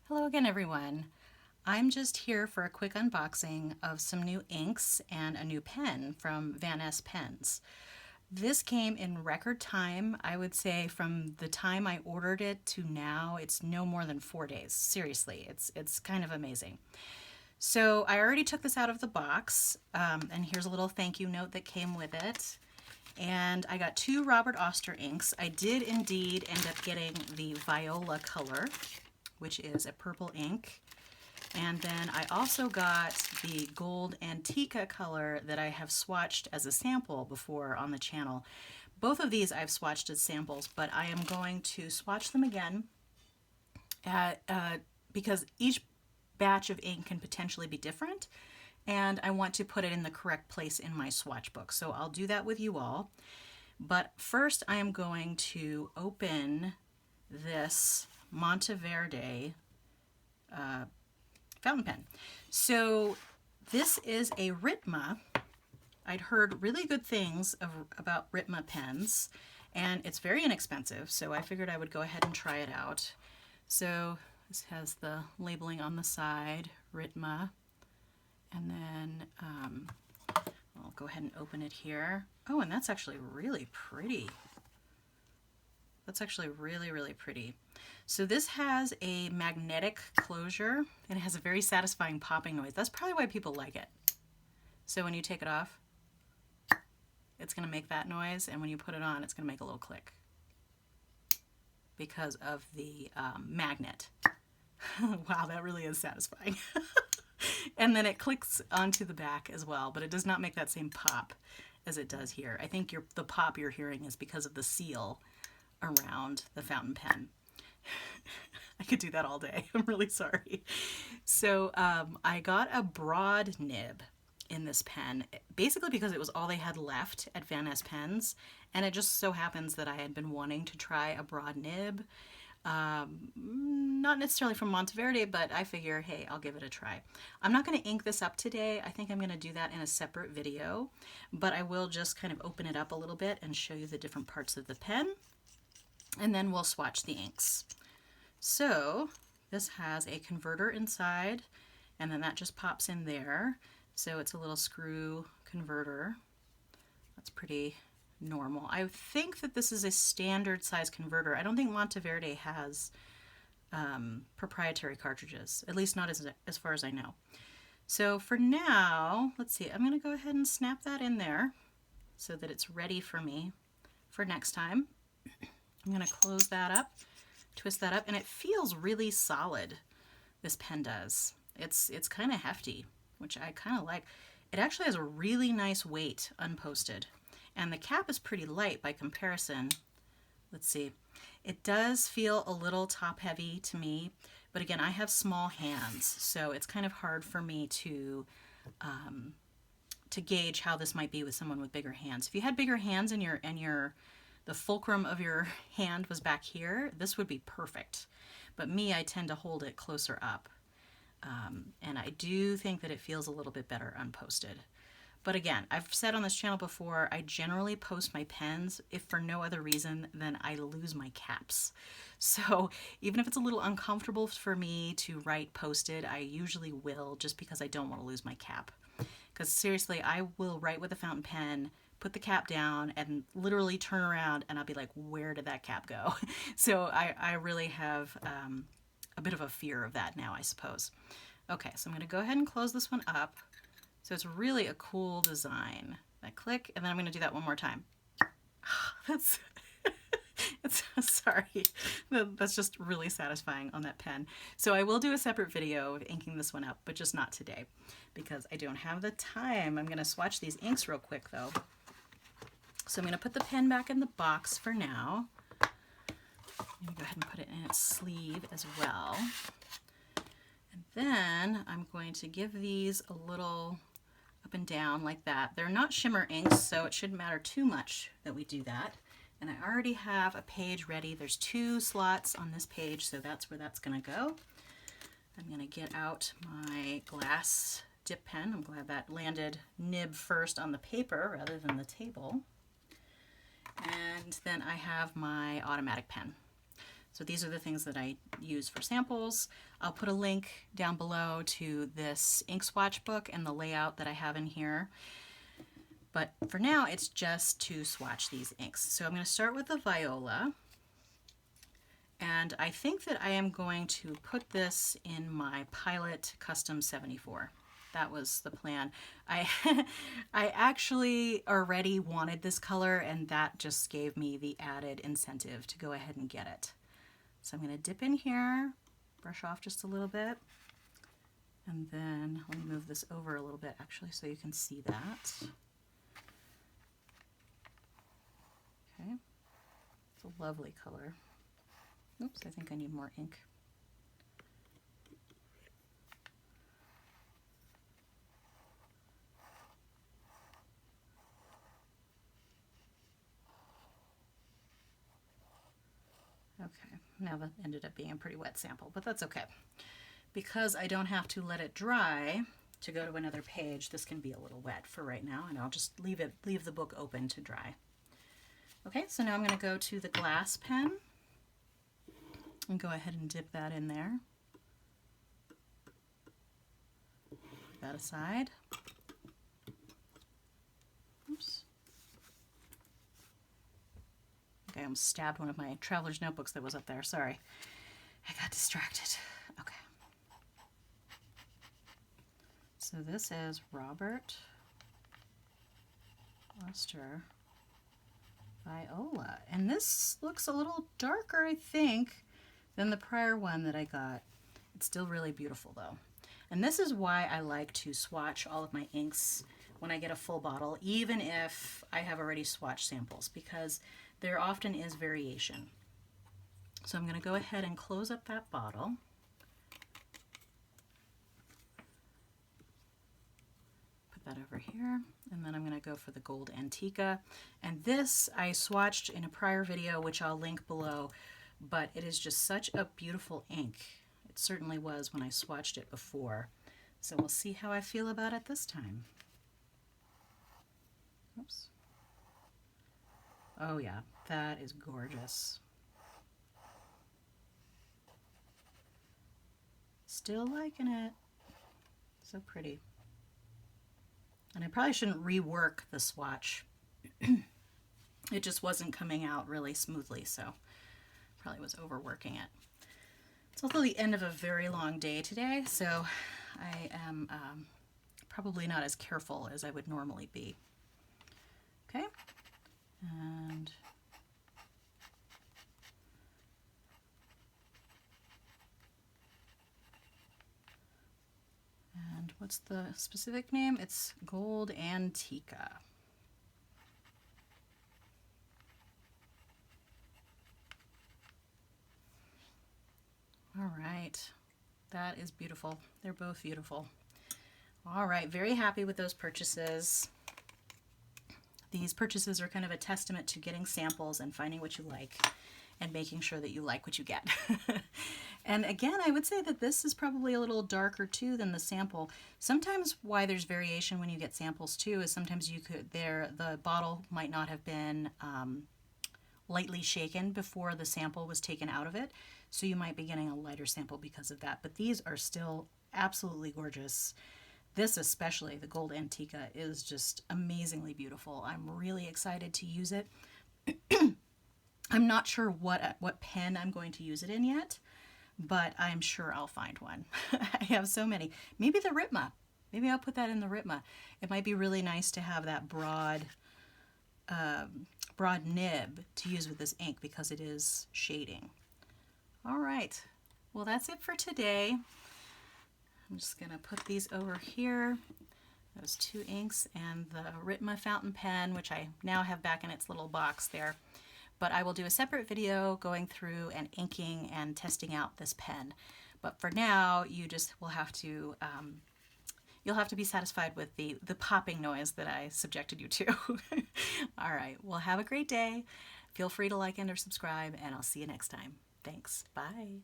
Hello again, everyone. I'm just here for a quick unboxing of some new inks and a new pen from Vanness Pens. This came in record time. I would say from the time I ordered it to now, it's no more than 4 days. Seriously, it's kind of amazing. So I already took this out of the box, and here's a little thank you note that came with it. And I got two Robert Oster inks. I did indeed end up getting the Viola color, which is a purple ink. And then I also got the gold Antica color that I have swatched as a sample before on the channel. Both of these I've swatched as samples, but I am going to swatch them again because each batch of ink can potentially be different, and I want to put it in the correct place in my swatch book. So I'll do that with you all. But first I am going to open this Monteverde fountain pen. So this is a Ritma. I'd heard really good things about Ritma pens, and it's very inexpensive, so I figured I would go ahead and try it out. So this has the labeling on the side, Ritma, and then I'll go ahead and open it here. Oh, and that's actually really pretty. That's actually really, really pretty. So this has a magnetic closure, and it has a very satisfying popping noise. That's probably why people like it. So when you take it off, it's going to make that noise, and when you put it on, it's going to make a little click because of the magnet. Wow, that really is satisfying. And then it clicks onto the back as well, but it does not make that same pop as it does here. I think the pop you're hearing is because of the seal around the fountain pen. I could do that all day. I'm really sorry. So I got a broad nib in this pen, basically because it was all they had left at Vanness Pens, and it just so happens that I had been wanting to try a broad nib. Not necessarily from Monteverde, but I figure, hey, I'll give it a try. I'm not going to ink this up today. I think I'm going to do that in a separate video, but I will just kind of open it up a little bit and show you the different parts of the pen, and then we'll swatch the inks. So this has a converter inside, and then that just pops in there. So it's a little screw converter. That's pretty normal. I think that this is a standard size converter. I don't think Monteverde has proprietary cartridges, at least not as far as I know. So for now, let's see, I'm going to go ahead and snap that in there so that it's ready for me for next time. I'm going to close that up, twist that up, and it feels really solid, this pen does. It's kind of hefty, which I kind of like. It actually has a really nice weight unposted, and the cap is pretty light by comparison. Let's see. It does feel a little top heavy to me, but again, I have small hands, so it's kind of hard for me to gauge how this might be with someone with bigger hands. If you had bigger hands and the fulcrum of your hand was back here, this would be perfect. But me, I tend to hold it closer up. And I do think that it feels a little bit better unposted. But again, I've said on this channel before, I generally post my pens if for no other reason than I lose my caps. So even if it's a little uncomfortable for me to write posted, I usually will, just because I don't want to lose my cap. Because seriously, I will write with a fountain pen, put the cap down, and literally turn around and I'll be like, where did that cap go? So I really have a bit of a fear of that now, I suppose. Okay, so I'm going to go ahead and close this one up. So it's really a cool design. I click, and then I'm going to do that one more time. That's sorry. That's just really satisfying on that pen. So I will do a separate video of inking this one up, but just not today because I don't have the time. I'm going to swatch these inks real quick though. So I'm going to put the pen back in the box for now. I'm going to go ahead and put it in its sleeve as well. And then I'm going to give these a little up and down like that. They're not shimmer inks, so it shouldn't matter too much that we do that. And I already have a page ready. There's 2 slots on this page, so that's where that's going to go. I'm going to get out my glass dip pen. I'm glad that landed nib first on the paper rather than the table. And then I have my automatic pen. So these are the things that I use for samples. I'll put a link down below to this ink swatch book and the layout that I have in here. But for now, it's just to swatch these inks. So I'm going to start with the Viola. And I think that I am going to put this in my Pilot Custom 74. That was the plan. I actually already wanted this color, and that just gave me the added incentive to go ahead and get it. So I'm going to dip in here, brush off just a little bit, and then let me move this over a little bit actually so you can see that. Okay, it's a lovely color. Oops, I think I need more ink. Okay, now that ended up being a pretty wet sample, but that's okay. Because I don't have to let it dry to go to another page, this can be a little wet for right now, and I'll just leave the book open to dry. Okay, so now I'm going to go to the glass pen and go ahead and dip that in there. Put that aside. Oops. Okay, I almost stabbed one of my traveler's notebooks that was up there. Sorry. I got distracted. Okay. So this is Robert Oster Viola. And this looks a little darker, I think, than the prior one that I got. It's still really beautiful though. And this is why I like to swatch all of my inks when I get a full bottle, even if I have already swatched samples, because there often is variation. So I'm going to go ahead and close up that bottle. Put that over here, and then I'm going to go for the Gold Antica. And this I swatched in a prior video, which I'll link below, but it is just such a beautiful ink. It certainly was when I swatched it before. So we'll see how I feel about it this time. Oops. Oh yeah, that is gorgeous. Still liking it. So pretty. And I probably shouldn't rework the swatch. It just wasn't coming out really smoothly, so probably was overworking it. It's also the end of a very long day today, so I am probably not as careful as I would normally be. Okay, and what's the specific name? It's Gold Antica. All right, that is beautiful. They're both beautiful. All right, very happy with those purchases. These purchases are kind of a testament to getting samples and finding what you like and making sure that you like what you get. And again, I would say that this is probably a little darker too than the sample. Sometimes why there's variation when you get samples too is sometimes the bottle might not have been lightly shaken before the sample was taken out of it. So you might be getting a lighter sample because of that. But these are still absolutely gorgeous. This especially, the Gold Antica, is just amazingly beautiful. I'm really excited to use it. I'm not sure what pen I'm going to use it in yet, but I'm sure I'll find one. I have so many. Maybe the Ritma. Maybe I'll put that in the Ritma. It might be really nice to have that broad nib to use with this ink because it is shading. All right. Well, that's it for today. I'm just going to put these over here. Those two inks and the Ritma fountain pen, which I now have back in its little box there. But I will do a separate video going through and inking and testing out this pen. But for now, you just will have to, you'll have to be satisfied with the popping noise that I subjected you to. All right, well, have a great day. Feel free to like and or subscribe, and I'll see you next time. Thanks. Bye.